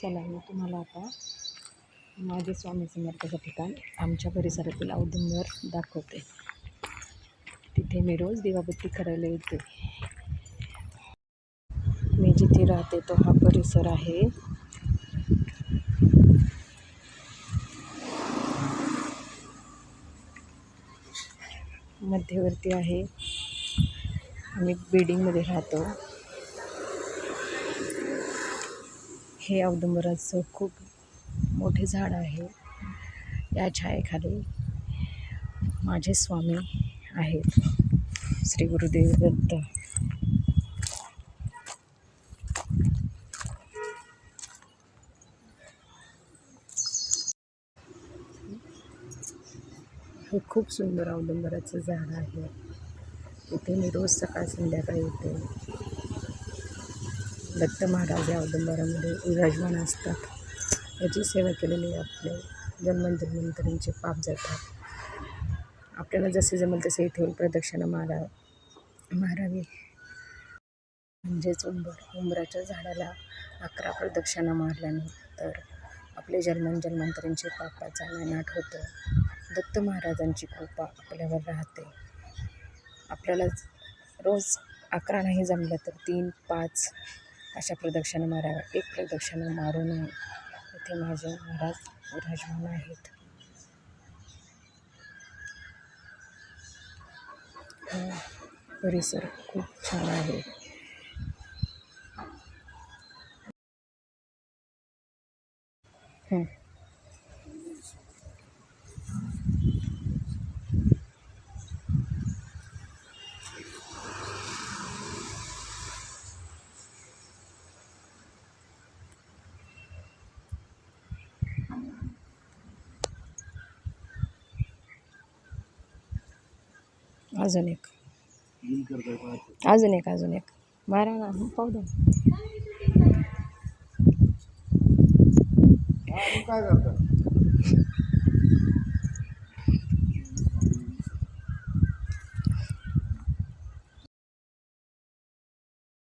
चला मी तुम्हाला आता माझे स्वामी समर्थाचं ठिकाण आमच्या परिसरातील औदुंबर दाखवते. तिथे मी रोज दिवाबत्ती करायला येते. मी जिथे राहते तो हा परिसर आहे. मध्यवर्ती आहे. आम्ही बिल्डिंगमध्ये राहतो. हे औदुंबराचं खूप मोठे झाड आहे. या छायेखाली माझे स्वामी आहेत, श्री गुरुदेव दत्त. हे खूप सुंदर औदुंबराचं झाड आहे. इथे मी रोज सकाळ संध्याकाळी येते. दत्त महाराज या औदुंबरामध्ये विराजमान असतात. याची सेवा केलेली आपले जन्मजन्मांतरींचे पाप जातात. आपल्याला जसे जमेल तसे इथे प्रदक्षिणा मारावी. म्हणजेच उंबराच्या झाडाला 11 प्रदक्षिणा मारल्यानंतर आपले जन्मजन्मांतरींचे पापाचा नायनाट होतो. दत्त महाराजांची कृपा आपल्यावर राहते. आपल्याला रोज 11 नाही जमलं तर 3, 5 अशा प्रदक्षिणा माराव्या. एक प्रदक्षिणा मारू नये. इथे माझे महाराज विराजमान आहेत. परिसर खूप छान आहे. अजून एक मारा ना, पाहू द्या. काय करता?